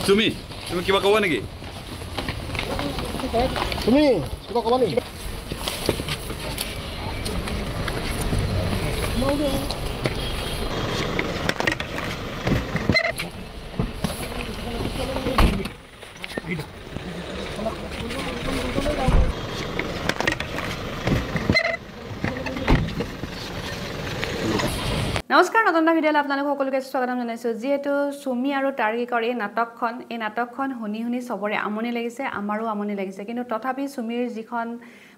তুমি কিবা ক'বা নেকি? তুমি কিবা ক'বা নেকি? নমস্কাৰ নতুন ভিডিঅ'লৈ আপোনালোক সকলোকে স্বাগতম জনাইছোঁ। যিহেতু চুমি আৰু তাৰ্কিকৰ এই নাটকখন শুনি চবৰে আমনি লাগিছে, আমাৰো আমনি লাগিছে, কিন্তু তথাপি চুমিৰ যিখন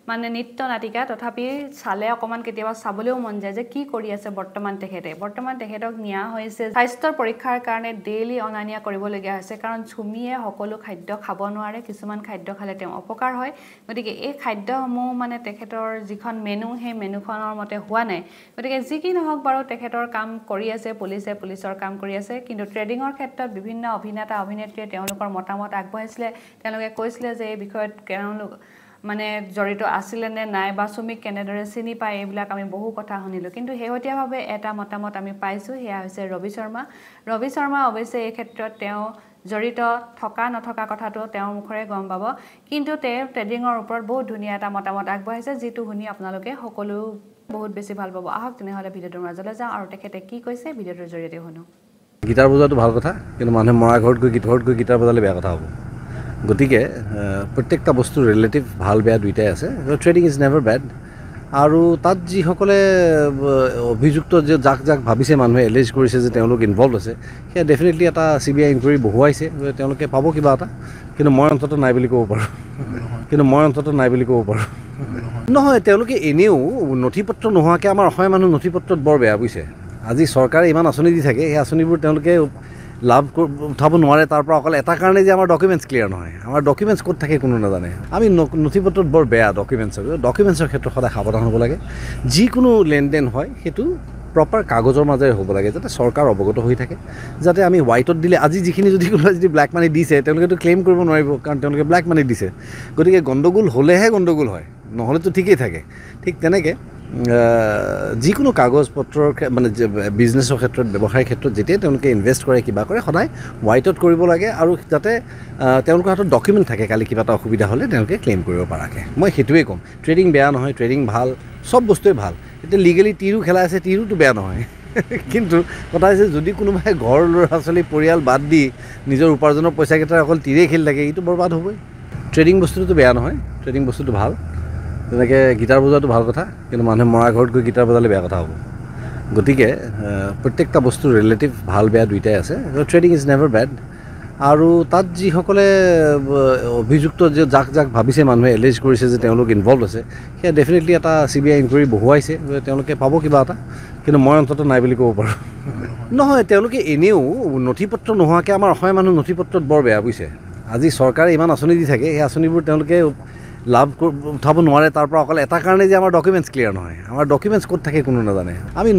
মানে নৃত্য নাটিকা তথাপি চালে অকণমান কেতিয়াবা চাবলৈও মন যায় যে কি কৰি আছে বৰ্তমান তেখেতক নিয়া হৈছে স্বাস্থ্যৰ পৰীক্ষাৰ কাৰণে ডেইলি অনা নিয়া কৰিবলগীয়া হৈছে, কাৰণ চুমিয়ে সকলো খাদ্য খাব নোৱাৰে, কিছুমান খাদ্য খালে তেওঁ অপকাৰ হয়। গতিকে এই খাদ্যসমূহ মানে তেখেতৰ যিখন মেনু সেই মেনুখনৰ মতে হোৱা নাই। গতিকে যি কি নহওক বাৰু তেখেতৰ কাম কৰি আছে, পুলিচৰ কাম কৰি আছে, কিন্তু ট্ৰেডিঙৰ ক্ষেত্ৰত বিভিন্ন অভিনেতা অভিনেত্ৰীয়ে তেওঁলোকৰ মতামত আগবঢ়াইছিলে। তেওঁলোকে কৈছিলে যে এই বিষয়ত তেওঁলোক মানে জড়িত আছিলে নে নাই বা চুমিক কেনেদৰে চিনি পায়, এইবিলাক আমি বহু কথা শুনিলোঁ। কিন্তু শেহতীয়াভাৱে এটা মতামত আমি পাইছোঁ, সেয়া হৈছে ৰবি শৰ্মা। অৱশ্যে এই ক্ষেত্ৰত তেওঁ জড়িত থকা নথকা কথাটো তেওঁৰ মুখৰে গম পাব, কিন্তু তেওঁ ট্ৰেডিঙৰ ওপৰত বহুত ধুনীয়া এটা মতামত আগবঢ়াইছে, যিটো শুনি আপোনালোকে সকলো বহুত বেছি ভাল পাব। আহক তেনেহ'লে ভিডিঅ'টোৰ মাজলৈ যাওঁ আৰু তেখেতে কি কৈছে ভিডিঅ'টোৰ জৰিয়তে শুনো। গীটাৰ বজোৱাটো ভাল কথা, কিন্তু মানুহে মৰা ঘৰত গৈ গীটাৰ বজালে বেয়া কথা হ'ব। গতিকে প্ৰত্যেকটা বস্তু ৰিলেটিভ ভাল বেয়া দুইটাই আছে। Trading is never bed. আৰু তাত যিসকলে অভিযুক্ত যে যাক ভাবিছে মানুহে এলেজ কৰিছে যে তেওঁলোক ইনভলভ আছে, সেয়া ডেফিনেটলি এটা CBI ইনকুৱাৰী বহুৱাইছে, তেওঁলোকে পাব কিবা এটা, কিন্তু মই অন্ততঃ নাই বুলি ক'ব পাৰোঁ। নহয়, তেওঁলোকে এনেও নথি পত্ৰ নোহোৱাকৈ আমাৰ অসমীয়া মানুহ নথি পত্ৰত বৰ বেয়া বুজিছে। আজি চৰকাৰে ইমান আঁচনি দি থাকে, সেই আঁচনিবোৰ তেওঁলোকে লাভ উঠাব নোৱাৰে, তাৰ পৰা অকল এটা কাৰণে যে আমাৰ ডকুমেণ্টছ ক্লিয়াৰ নহয়। আমাৰ ডকুমেণ্টছ ক'ত থাকে কোনো নাজানে। আমি নথি পত্ৰত বৰ বেয়া ডকুমেণ্টছৰ ক্ষেত্ৰত সদায় সাৱধান হ'ব লাগে। যিকোনো লেনদেন হয় সেইটো প্ৰপাৰ কাগজৰ মাজেৰে হ'ব লাগে, যাতে চৰকাৰ অৱগত হৈ থাকে, যাতে আমি হোৱাইটত দিলে আজি যিখিনি যদি কোনোবাই যদি ব্লেক মানি দিছে তেওঁলোকেতো ক্লেইম কৰিব নোৱাৰিব, কাৰণ তেওঁলোকে ব্লেক মানি দিছে। গতিকে গণ্ডগোল হ'লেহে গণ্ডগোল হয়, নহ'লেতো ঠিকেই থাকে। ঠিক তেনেকৈ যিকোনো কাগজ পত্ৰৰ মানে বিজনেছৰ ক্ষেত্ৰত ব্যৱসায়ৰ ক্ষেত্ৰত যেতিয়া তেওঁলোকে ইনভেষ্ট কৰে কিবা কৰে, সদায় হোৱাইটত কৰিব লাগে, আৰু যাতে তেওঁলোকৰ হাতত ডকুমেণ্ট থাকে, কালি কিবা এটা অসুবিধা হ'লে তেওঁলোকে ক্লেইম কৰিব পৰাকৈ। মই সেইটোৱে ক'ম, ট্ৰেডিং বেয়া নহয়, ট্ৰেডিং ভাল, চব বস্তুৱে ভাল। এতিয়া লিগেলি টিৰো খেলাই আছে, টিৰোটো বেয়া নহয়, কিন্তু কথা হৈছে যদি কোনোবাই ঘৰ ল'ৰা ছোৱালী পৰিয়াল বাদ দি নিজৰ উপাৰ্জনৰ পইচাকেইটা অকল টিৰেই খেলি থাকে, এইটো বৰবাদ হ'বই। ট্ৰেডিং বস্তুটো বেয়া নহয়, ট্ৰেডিং বস্তুটো ভাল। তেনেকৈ গীটাৰ বজোৱাটো ভাল কথা, কিন্তু মানুহে মৰা ঘৰত গৈ গীটাৰ বজালে বেয়া কথা হ'ব। গতিকে প্ৰত্যেকটা বস্তু ৰিলেটিভ ভাল বেয়া দুইটাই আছে। Trading is never bed. আৰু তাত যিসকলে অভিযুক্ত যে যাক ভাবিছে মানুহে এলেজ কৰিছে যে তেওঁলোক ইনভলভ আছে, সেয়া ডেফিনেটলি এটা CBI ইনকুৱাৰী বহুৱাইছে, তেওঁলোকে পাব কিবা এটা, কিন্তু মই অন্ততঃ নাই বুলি ক'ব পাৰোঁ। নহয়, তেওঁলোকে এনেও নথি পত্ৰ নোহোৱাকৈ আমাৰ অসমীয়া মানুহ নথি পত্ৰত বৰ বেয়া বুজিছে। আজি চৰকাৰে ইমান আঁচনি দি থাকে, সেই আঁচনিবোৰ তেওঁলোকে লাভ উঠাব নোৱাৰে, তাৰ পৰা অকল এটা কাৰণে যে আমাৰ ডকুমেণ্টছ ক্লিয়াৰ নহয়। আমাৰ ডকুমেণ্টছ ক'ত থাকে কোনো নাজানে। আমি